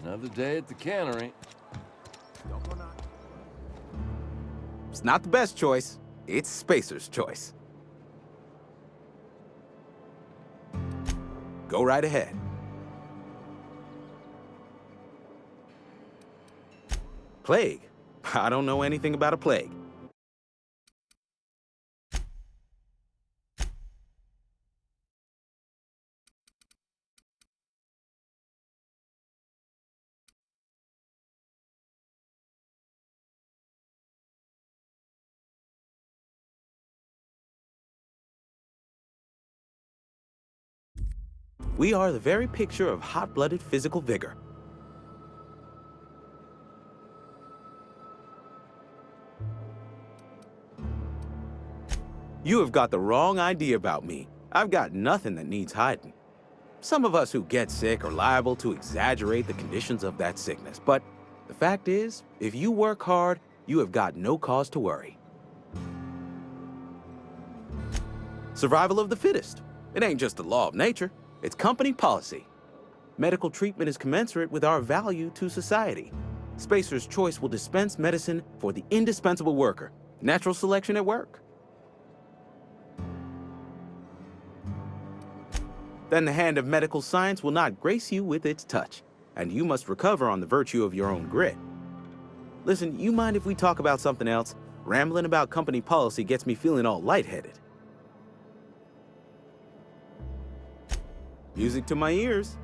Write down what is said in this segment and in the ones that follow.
Another day at the cannery. It's not the best choice. It's Spacer's choice. Go right ahead. Plague? I don't know anything about a plague. We are the very picture of hot-blooded physical vigor. You have got the wrong idea about me. I've got nothing that needs hiding. Some of us who get sick are liable to exaggerate the conditions of that sickness, but the fact is, if you work hard, you have got no cause to worry. Survival of the fittest. It ain't just the law of nature, it's company policy. Medical treatment is commensurate with our value to society. Spacer's Choice will dispense medicine for the indispensable worker. Natural selection at work. Then the hand of medical science will not grace you with its touch, and you must recover on the virtue of your own grit. Listen, you mind if we talk about something else? Rambling about company policy gets me feeling all lightheaded. Music to my ears.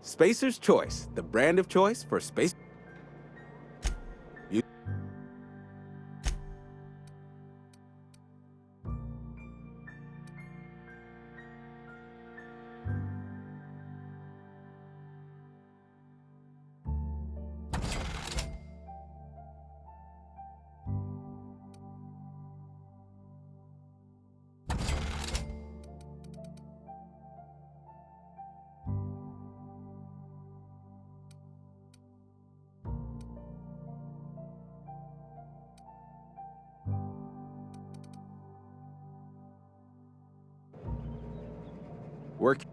Spacer's Choice, the brand of choice for space. Work.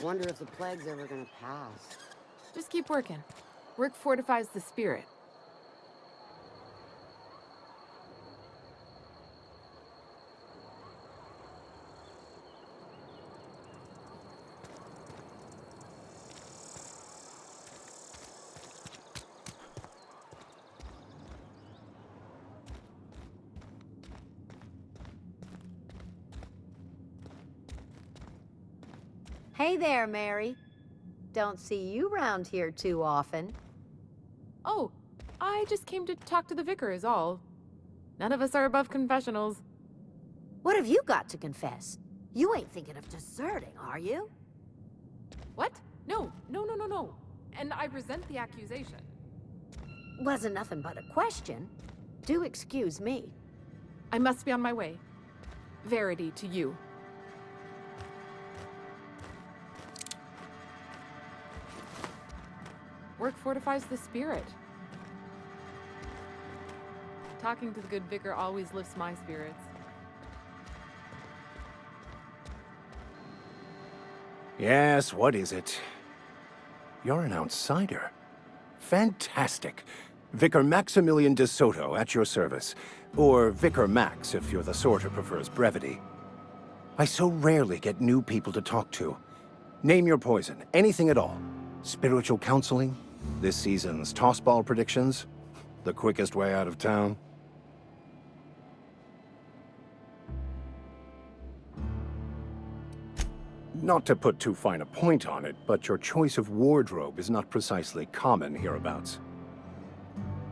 Wonder if the plague's ever gonna pass. Just keep working. Work fortifies the spirit. Hey there, Mary. Don't see you round here too often. Oh, I just came to talk to the vicar is all. None of us are above confessionals. What have you got to confess? You ain't thinking of deserting, are you? What? No. And I resent the accusation. Wasn't nothing but a question. Do excuse me. I must be on my way. Verity to you. Work fortifies the spirit. Talking to the good vicar always lifts my spirits. Yes, what is it? You're an outsider. Fantastic. Vicar Maximilian de Soto, at your service. Or Vicar Max, if you're the sort who prefers brevity. I so rarely get new people to talk to. Name your poison, anything at all. Spiritual counseling? This season's tossball predictions? The quickest way out of town? Not to put too fine a point on it, but your choice of wardrobe is not precisely common hereabouts.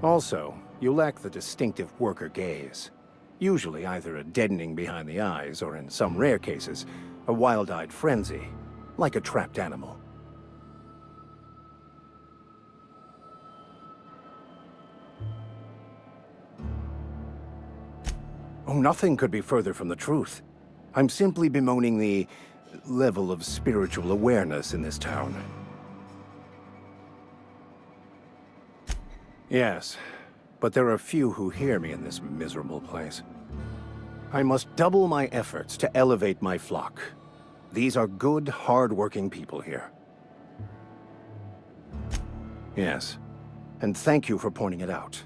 Also, you lack the distinctive worker gaze. Usually either a deadening behind the eyes, or in some rare cases, a wild-eyed frenzy, like a trapped animal. Oh, nothing could be further from the truth. I'm simply bemoaning the level of spiritual awareness in this town. Yes, but there are few who hear me in this miserable place. I must double my efforts to elevate my flock. These are good, hard-working people here. Yes, and thank you for pointing it out.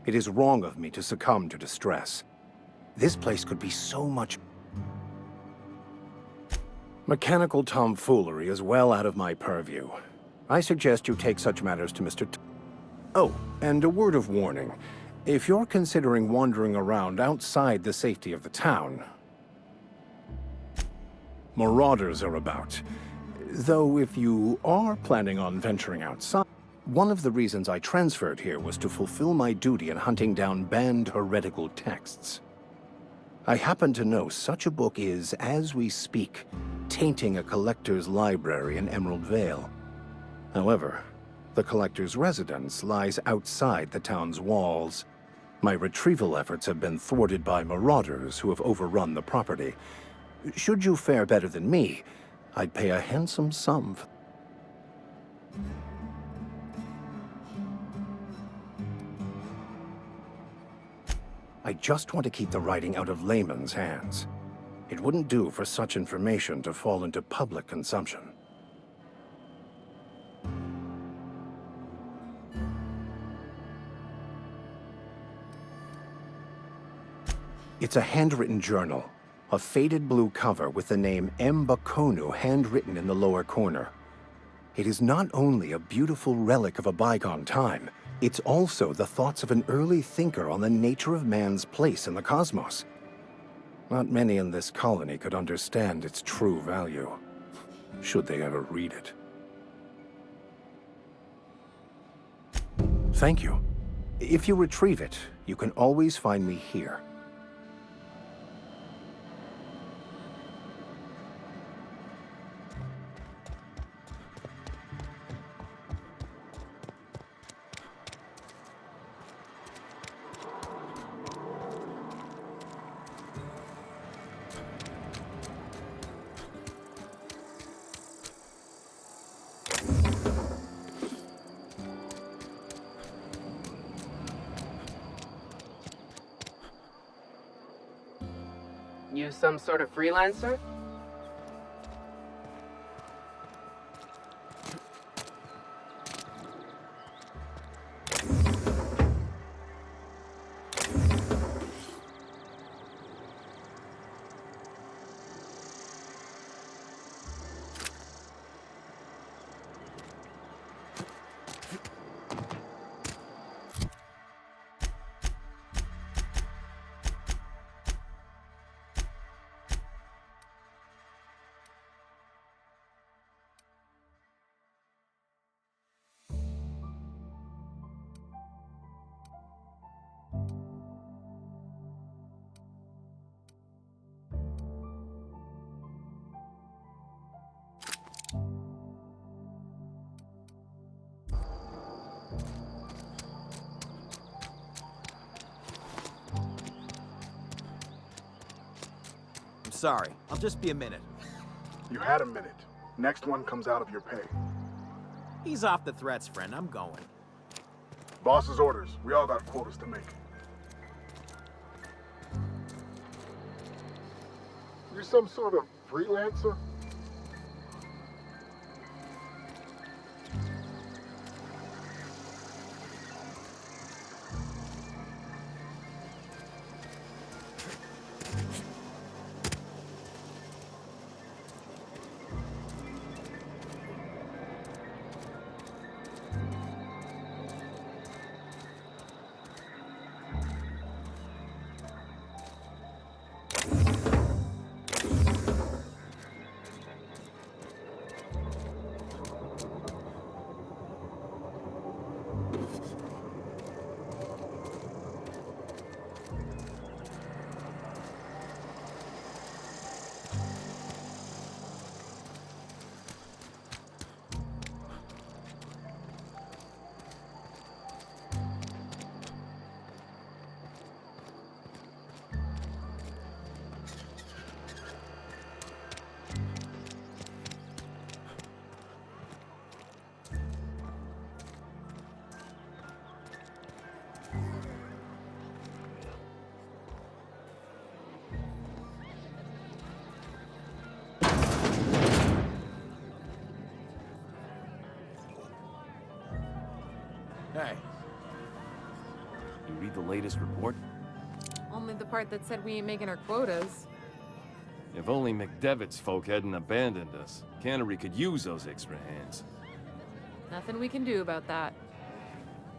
It is wrong of me to succumb to distress. This place could be so much... Mechanical tomfoolery is well out of my purview. I suggest you take such matters to Mr. Oh, and a word of warning. If you're considering wandering around outside the safety of the town, marauders are about. Though if you are planning on venturing outside, one of the reasons I transferred here was to fulfill my duty in hunting down banned heretical texts. I happen to know such a book is, as we speak, tainting a collector's library in Emerald Vale. However, the collector's residence lies outside the town's walls. My retrieval efforts have been thwarted by marauders who have overrun the property. Should you fare better than me, I'd pay a handsome sum for... I just want to keep the writing out of layman's hands. It wouldn't do for such information to fall into public consumption. It's a handwritten journal, a faded blue cover with the name M. Bakonu handwritten in the lower corner. It is not only a beautiful relic of a bygone time, it's also the thoughts of an early thinker on the nature of man's place in the cosmos. Not many in this colony could understand its true value, should they ever read it. Thank you. If you retrieve it, you can always find me here. You some sort of freelancer? sorry. I'll just be a minute. You had a minute. Next one comes out of your pay. Ease off the threats, friend. I'm going. Boss's orders. We all got quotas to make. You some sort of freelancer? Hey. You read the latest report? Only the part that said we ain't making our quotas. If only McDevitt's folk hadn't abandoned us. Cannery could use those extra hands. Nothing we can do about that.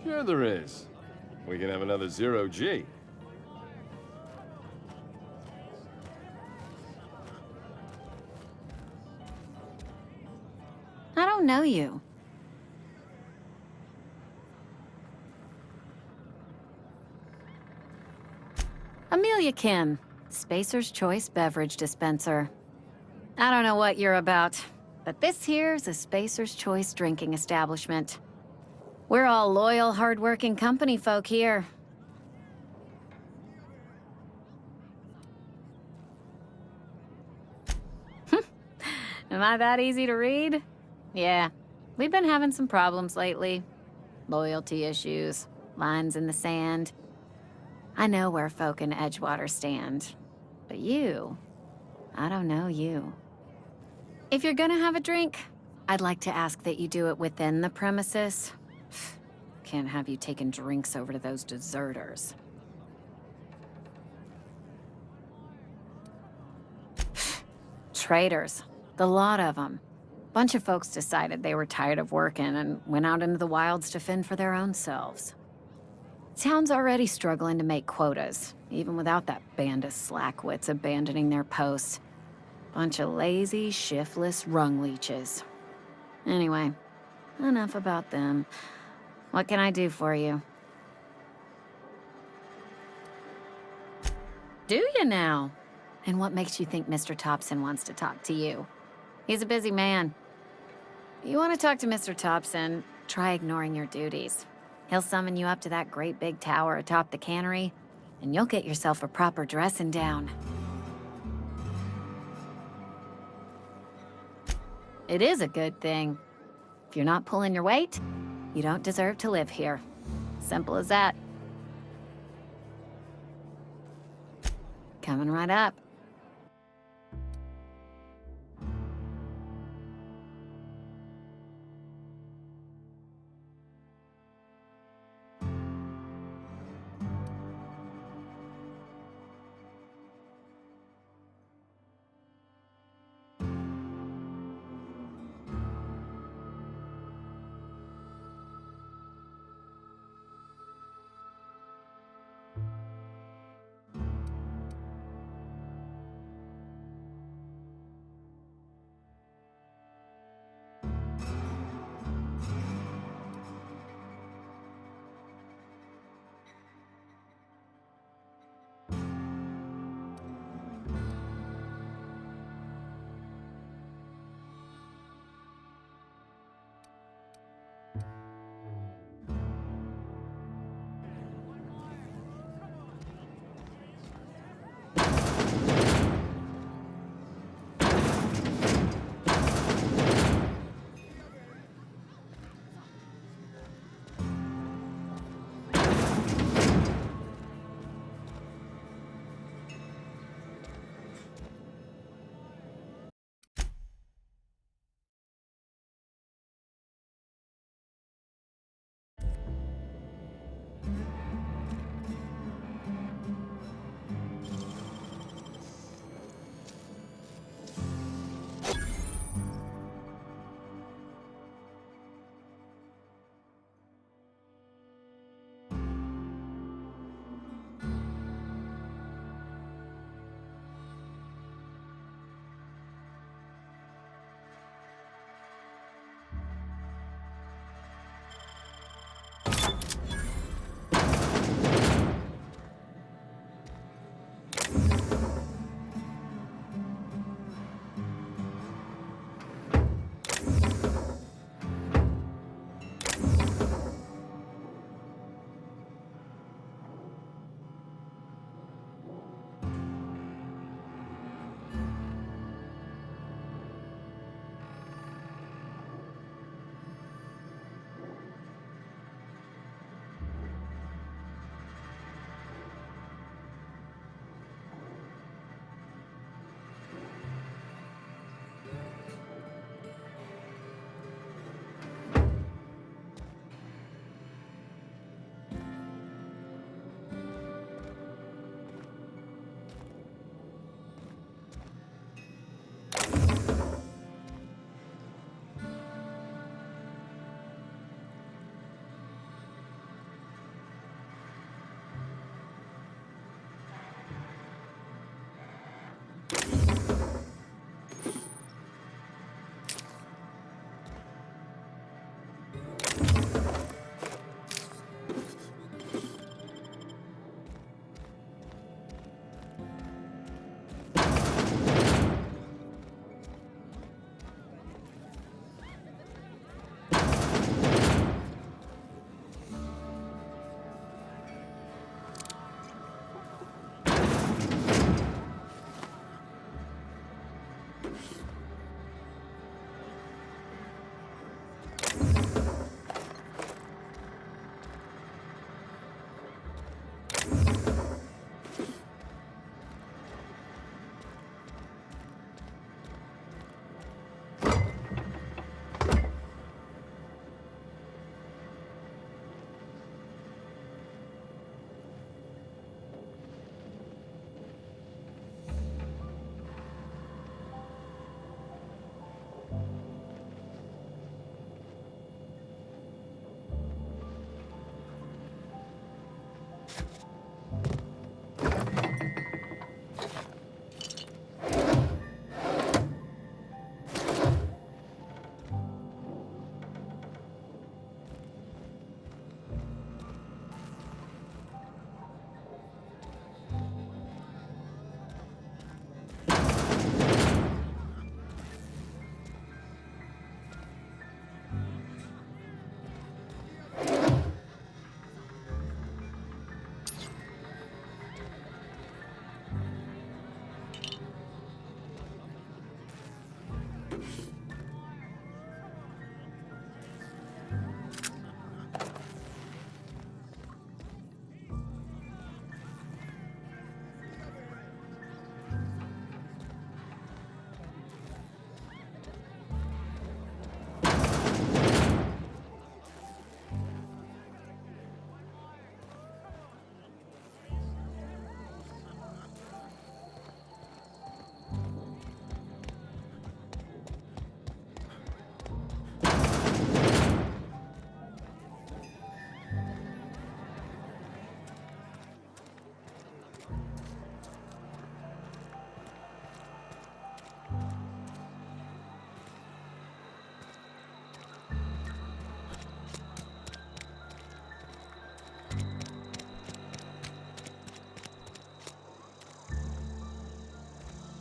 Sure there is. We can have another zero-G. I don't know you. Amelia Kim, Spacer's Choice Beverage Dispenser. I don't know what you're about, but this here's a Spacer's Choice drinking establishment. We're all loyal, hard-working company folk here. Am I that easy to read? Yeah, we've been having some problems lately. Loyalty issues, lines in the sand. I know where folk in Edgewater stand. But you, I don't know you. If you're gonna have a drink, I'd like to ask that you do it within the premises. Can't have you taking drinks over to those deserters. Traitors. The lot of them. Bunch of folks decided they were tired of working and went out into the wilds to fend for their own selves. Town's already struggling to make quotas, even without that band of slackwits abandoning their posts. Bunch of lazy, shiftless rung leeches. Anyway, enough about them. What can I do for you? Do you now? And what makes you think Mr. Thompson wants to talk to you? He's a busy man. You want to talk to Mr. Thompson, try ignoring your duties. He'll summon you up to that great big tower atop the cannery, and you'll get yourself a proper dressing down. It is a good thing. If you're not pulling your weight, you don't deserve to live here. Simple as that. Coming right up.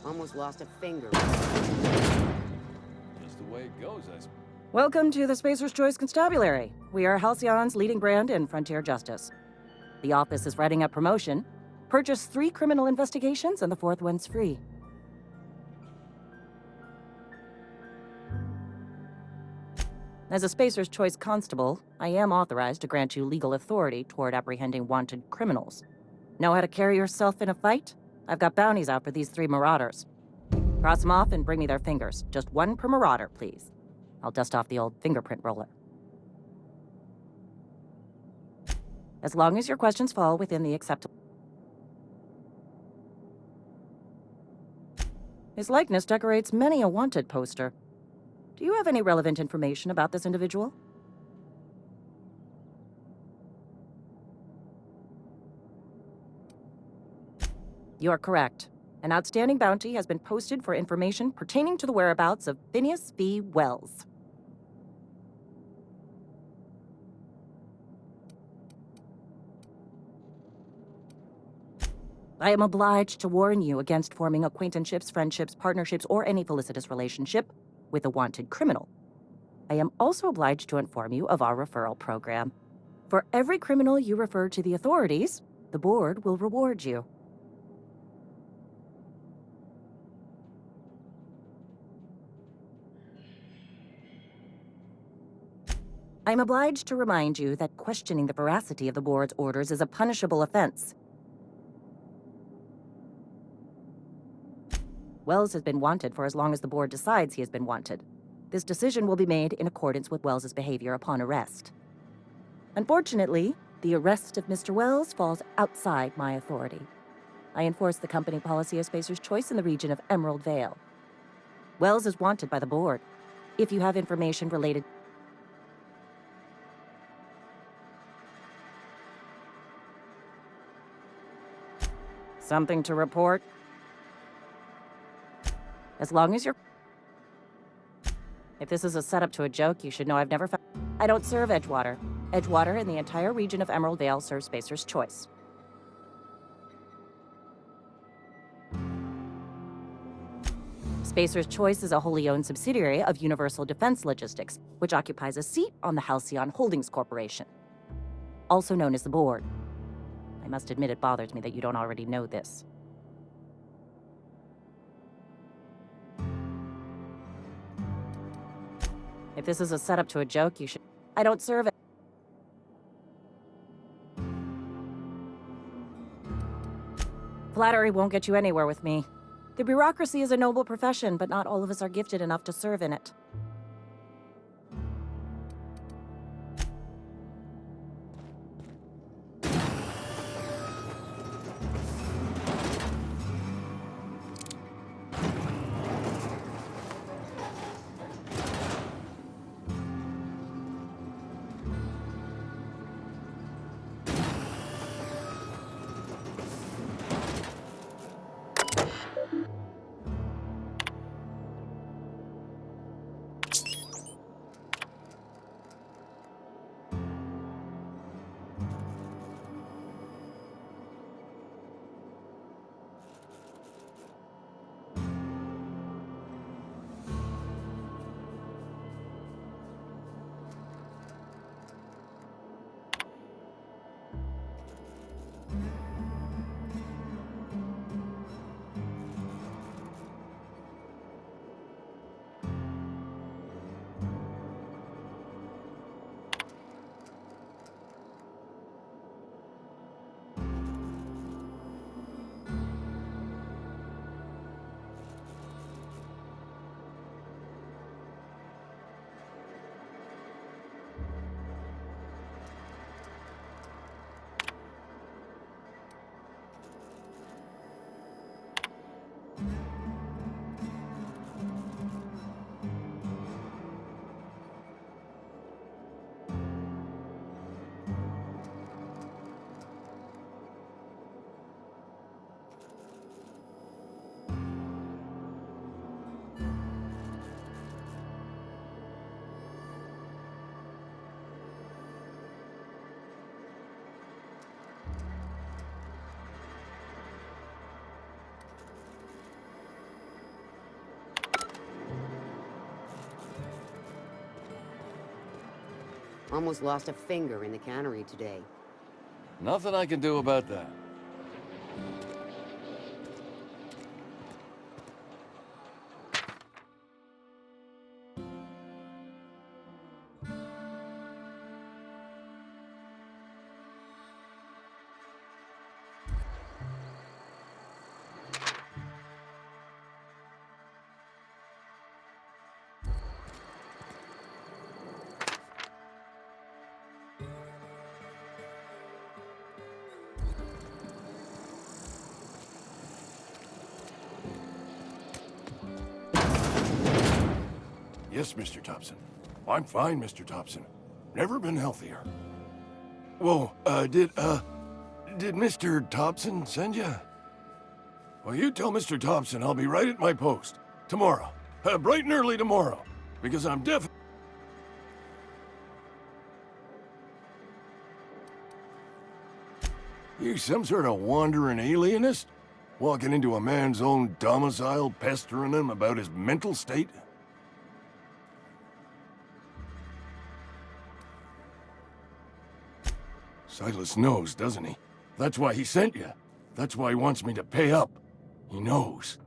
Almost lost a finger. Just the way it goes, I suppose. Welcome to the Spacer's Choice Constabulary. We are Halcyon's leading brand in frontier justice. The office is writing up promotion. Purchase 3 criminal investigations and the 4th one's free. As a Spacer's Choice constable, I am authorized to grant you legal authority toward apprehending wanted criminals. Know how to carry yourself in a fight? I've got bounties out for these 3 marauders. Cross them off and bring me their fingers. Just 1 per marauder, please. I'll dust off the old fingerprint roller. As long as your questions fall within the acceptable. His likeness decorates many a wanted poster. Do you have any relevant information about this individual? You are correct. An outstanding bounty has been posted for information pertaining to the whereabouts of Phineas V. Wells. I am obliged to warn you against forming acquaintanceships, friendships, partnerships, or any felicitous relationship with a wanted criminal. I am also obliged to inform you of our referral program. For every criminal you refer to the authorities, the board will reward you. I am obliged to remind you that questioning the veracity of the board's orders is a punishable offense. Wells has been wanted for as long as the board decides he has been wanted. This decision will be made in accordance with Wells's behavior upon arrest. Unfortunately, the arrest of Mr. Wells falls outside my authority. I enforce the company policy of Spacer's Choice in the region of Emerald Vale. Wells is wanted by the board. If you have information related... Something to report? As long as you're... If this is a setup to a joke, you should know I've never found... I don't serve Edgewater. Edgewater and the entire region of Emerald Vale serves Spacer's Choice. Spacer's Choice is a wholly owned subsidiary of Universal Defense Logistics, which occupies a seat on the Halcyon Holdings Corporation, also known as the Board. I must admit it bothers me that you don't already know this. If this is a setup to a joke, you should... I don't serve it. Flattery won't get you anywhere with me. The bureaucracy is a noble profession, but not all of us are gifted enough to serve in it. Almost lost a finger in the cannery today. Nothing I can do about that. Yes, Mr. Thompson. I'm fine, Mr. Thompson. Never been healthier. Whoa, did Mr. Thompson send you? Well, you tell Mr. Thompson I'll be right at my post. Tomorrow. Bright and early tomorrow. Because I'm You some sort of wandering alienist? Walking into a man's own domicile, pestering him about his mental state? Silas knows, doesn't he? That's why he sent you. That's why he wants me to pay up. He knows.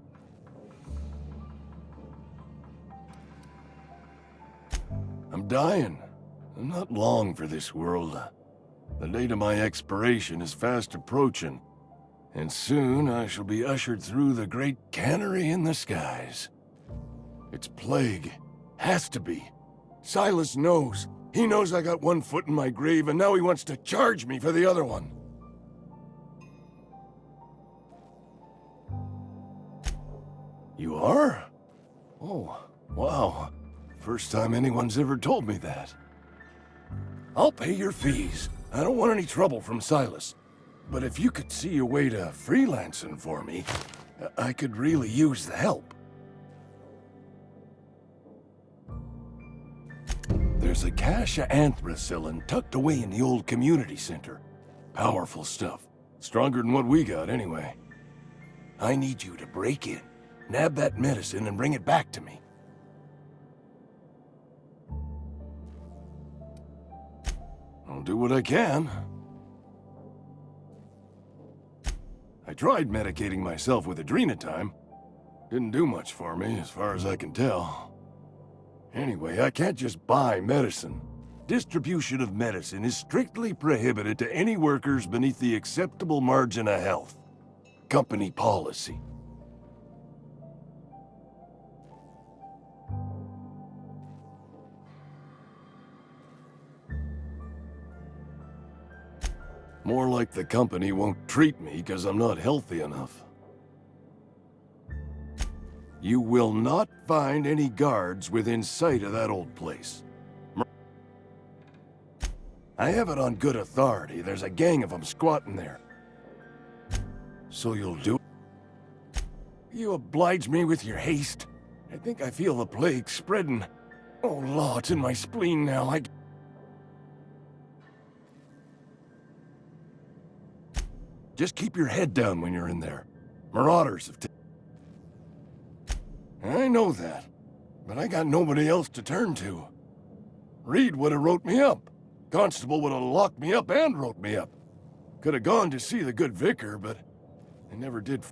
I'm dying. I'm not long for this world. The date of my expiration is fast approaching, and soon I shall be ushered through the great cannery in the skies. It's plague. Has to be. Silas knows. He knows I got one foot in my grave, and now he wants to charge me for the other one. You are? Oh, wow. First time anyone's ever told me that. I'll pay your fees. I don't want any trouble from Silas. But if you could see a way to freelancing for me, I could really use the help. There's a cache of anthracillin tucked away in the old community center. Powerful stuff. Stronger than what we got, anyway. I need you to break in, nab that medicine, and bring it back to me. I'll do what I can. I tried medicating myself with Adrenatime. Didn't do much for me, as far as I can tell. Anyway, I can't just buy medicine. Distribution of medicine is strictly prohibited to any workers beneath the acceptable margin of health. Company policy. More like the company won't treat me because I'm not healthy enough. You will not find any guards within sight of that old place. I have it on good authority. There's a gang of them squatting there. So you'll do it? You oblige me with your haste. I think I feel the plague spreading. Oh, law, it's in my spleen now. Just keep your head down when you're in there. Marauders have I know that, but I got nobody else to turn to. Reed would have wrote me up. Constable would have locked me up and wrote me up. Could have gone to see the good vicar, but I never did.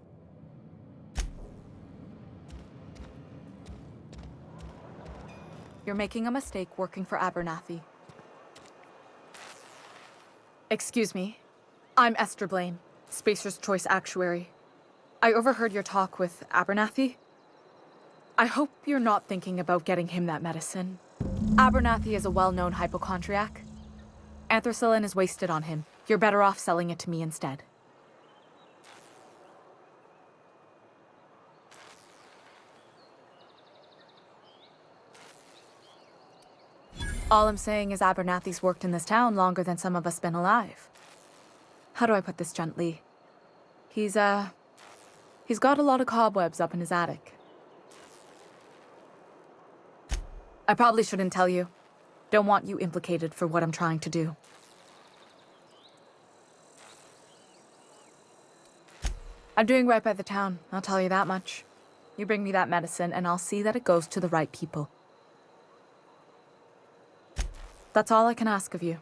You're making a mistake working for Abernathy. Excuse me. I'm Esther Blaine, Spacer's Choice Actuary. I overheard your talk with Abernathy. I hope you're not thinking about getting him that medicine. Abernathy is a well-known hypochondriac. Anthracillin is wasted on him. You're better off selling it to me instead. All I'm saying is Abernathy's worked in this town longer than some of us been alive. How do I put this gently? He's got a lot of cobwebs up in his attic. I probably shouldn't tell you. Don't want you implicated for what I'm trying to do. I'm doing right by the town, I'll tell you that much. You bring me that medicine and I'll see that it goes to the right people. That's all I can ask of you.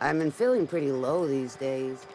I've been feeling pretty low these days.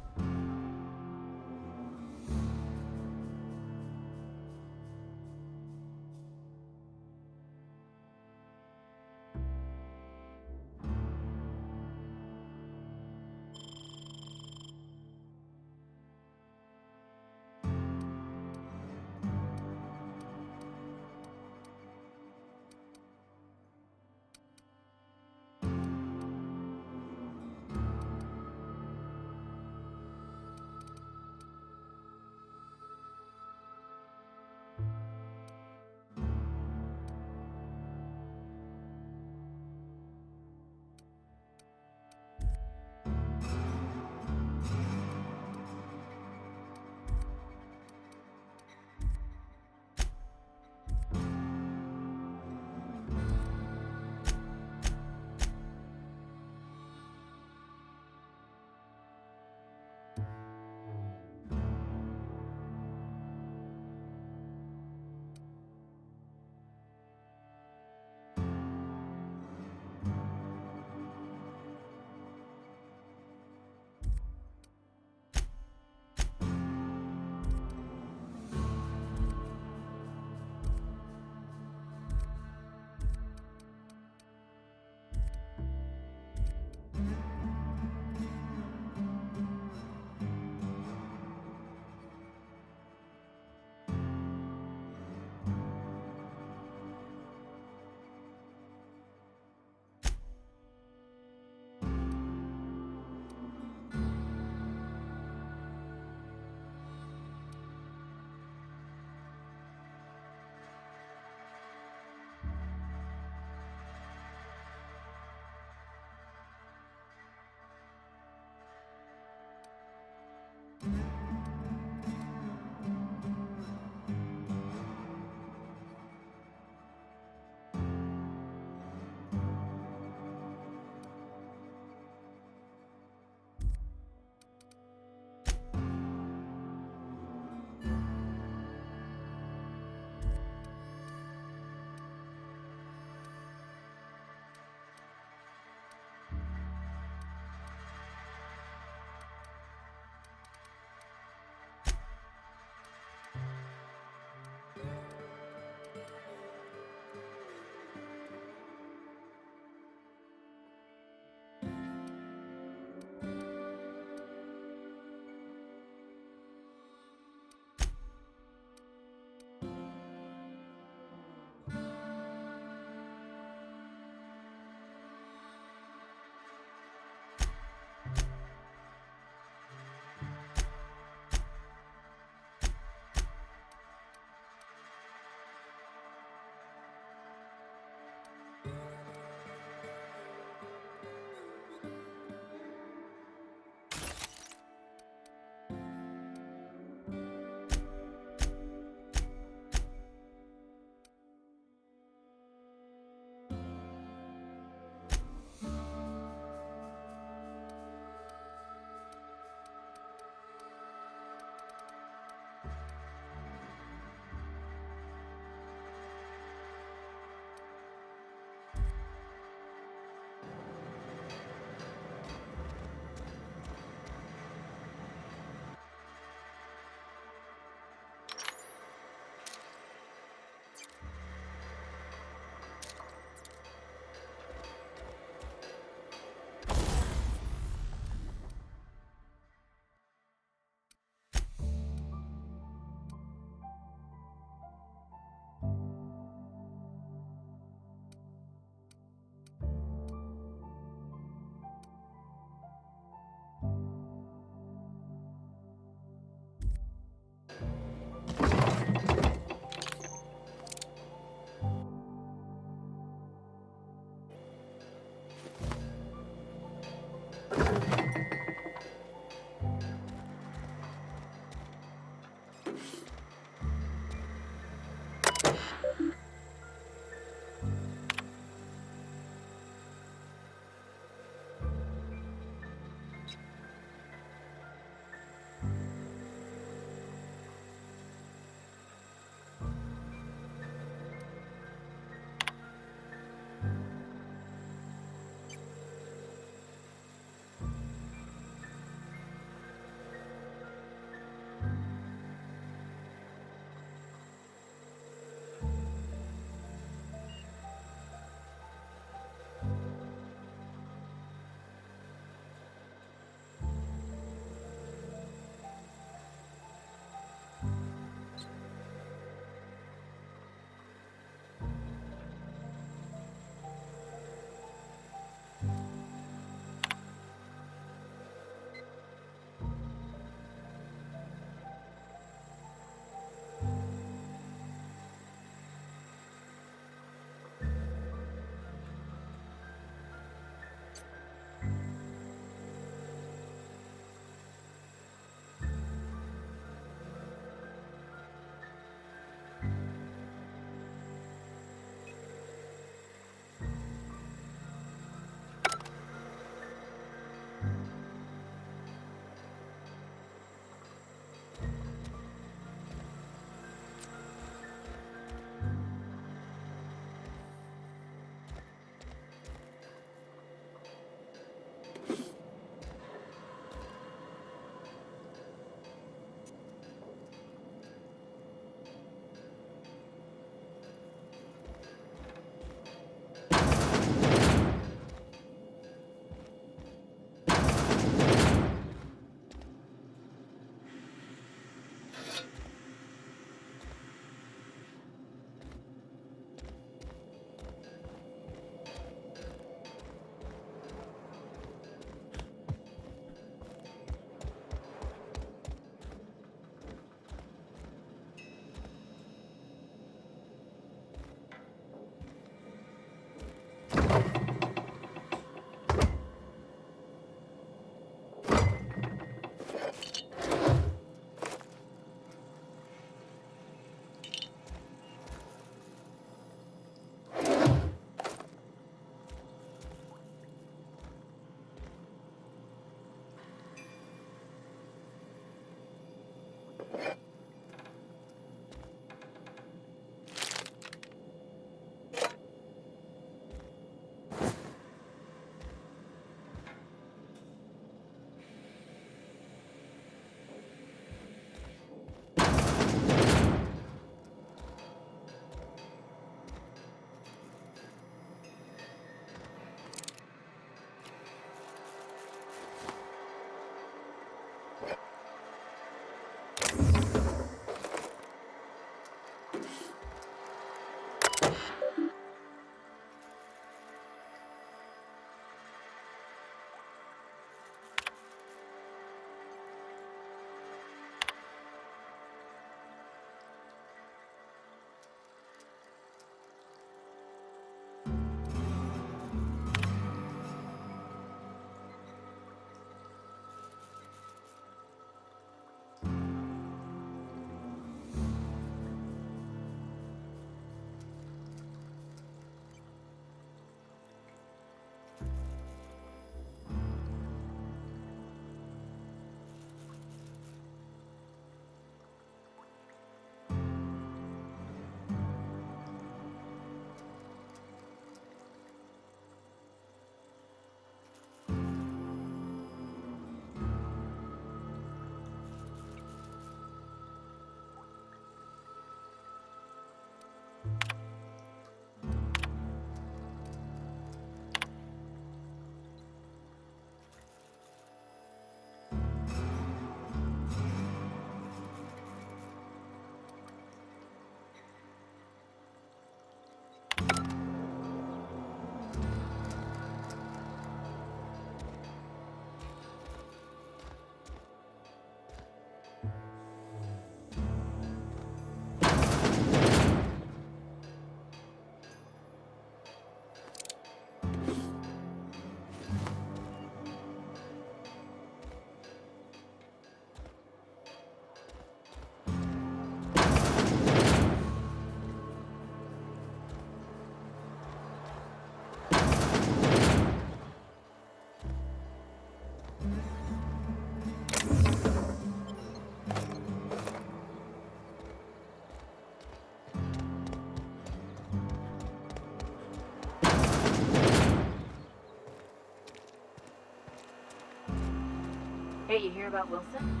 Hey, you hear about Wilson?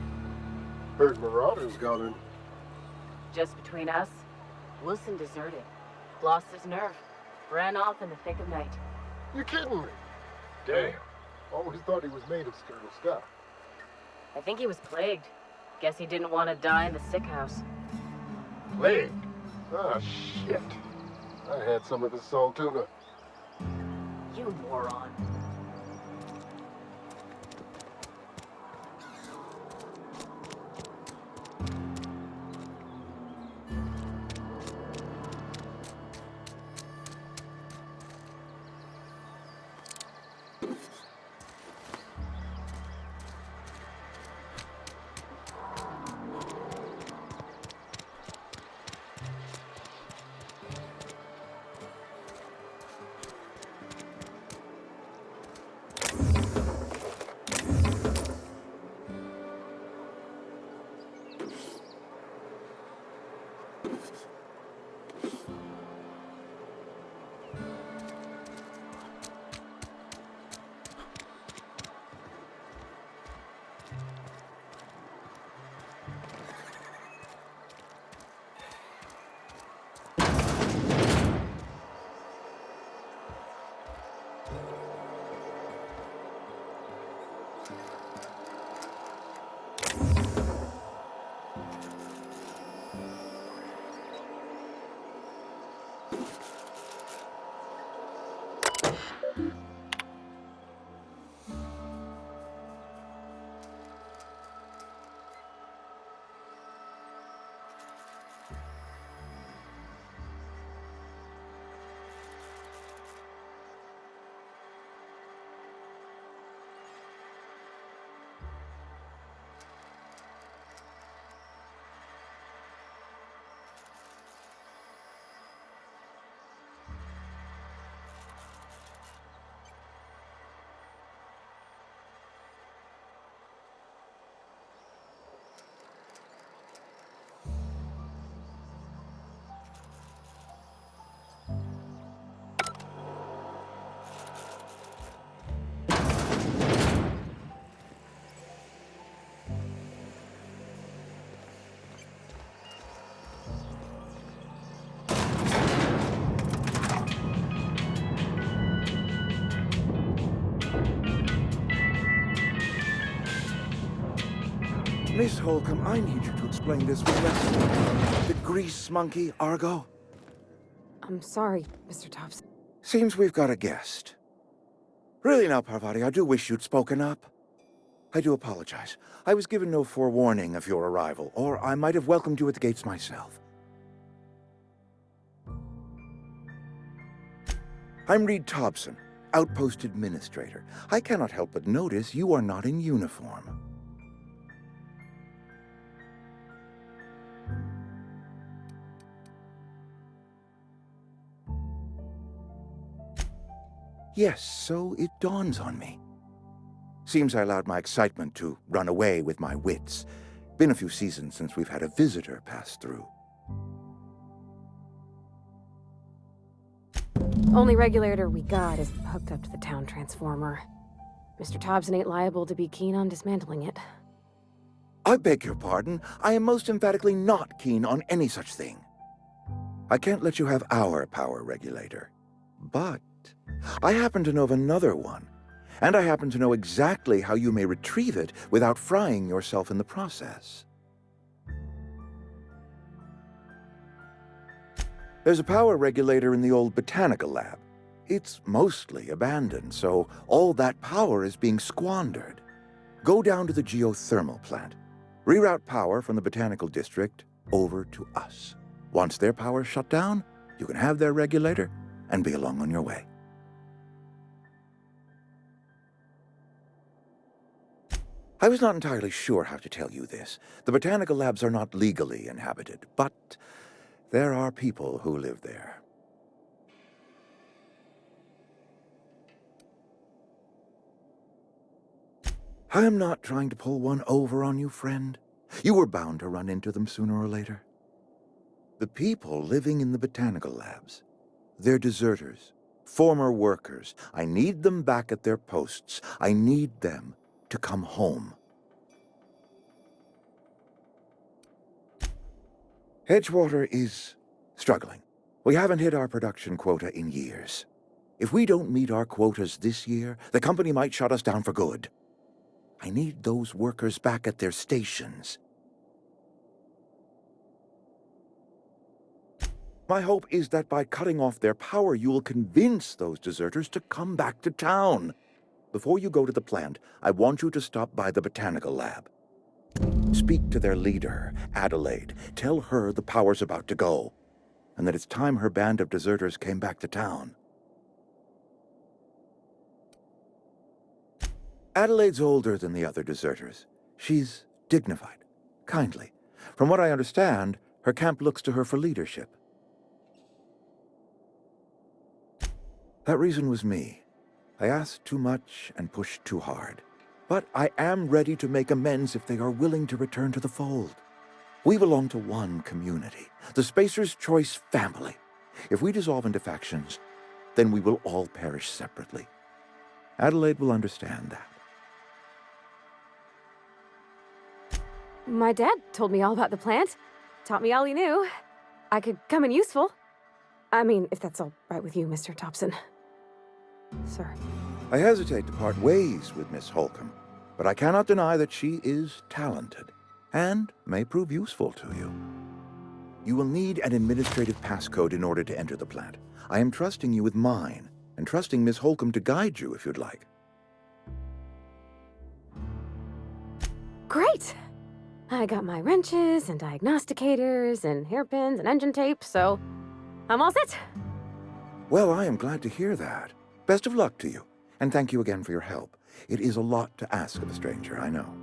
Heard Marauders got in. Just between us, Wilson deserted. Lost his nerve. Ran off in the thick of night. You kidding me? Damn. Always thought he was made of scary stuff. I think he was plagued. Guess he didn't want to die in the sick house. Plague? Ah, shit. I had some of the salt tuna. You moron. Miss Holcomb, I need you to explain this with Leslie. The grease monkey, Argo. I'm sorry, Mr. Thompson. Seems we've got a guest. Really now, Parvati, I do wish you'd spoken up. I do apologize. I was given no forewarning of your arrival, or I might have welcomed you at the gates myself. I'm Reed Thompson, Outpost Administrator. I cannot help but notice you are not in uniform. Yes, so it dawns on me. Seems I allowed my excitement to run away with my wits. Been a few seasons since we've had a visitor pass through. Only regulator we got is hooked up to the town transformer. Mr. Thompson ain't liable to be keen on dismantling it. I beg your pardon. I am most emphatically not keen on any such thing. I can't let you have our power regulator. But I happen to know of another one, and I happen to know exactly how you may retrieve it without frying yourself in the process. There's a power regulator in the old botanical lab. It's mostly abandoned, so all that power is being squandered. Go down to the geothermal plant. Reroute power from the botanical district over to us. Once their power's shut down, you can have their regulator and be along on your way. I was not entirely sure how to tell you this. The botanical labs are not legally inhabited, but there are people who live there. I am not trying to pull one over on you, friend. You were bound to run into them sooner or later. The people living in the botanical labs, they're deserters, former workers. I need them back at their posts. I need them to come home. Edgewater is struggling. We haven't hit our production quota in years. If we don't meet our quotas this year, the company might shut us down for good. I need those workers back at their stations. My hope is that by cutting off their power, you will convince those deserters to come back to town. Before you go to the plant, I want you to stop by the botanical lab. Speak to their leader, Adelaide. Tell her the power's about to go, and that it's time her band of deserters came back to town. Adelaide's older than the other deserters. She's dignified, kindly. From what I understand, her camp looks to her for leadership. That reason was me. I asked too much and pushed too hard. But I am ready to make amends if they are willing to return to the fold. We belong to one community, the Spacer's Choice family. If we dissolve into factions, then we will all perish separately. Adelaide will understand that. My dad told me all about the plant. Taught me all he knew. I could come in useful. I mean, if that's all right with you, Mr. Thompson. Sir. I hesitate to part ways with Miss Holcomb, but I cannot deny that she is talented and may prove useful to you. You will need an administrative passcode in order to enter the plant. I am trusting you with mine, and trusting Miss Holcomb to guide you if you'd like. Great! I got my wrenches and diagnosticators and hairpins and engine tape, so I'm all set. Well, I am glad to hear that. Best of luck to you, and thank you again for your help. It is a lot to ask of a stranger, I know.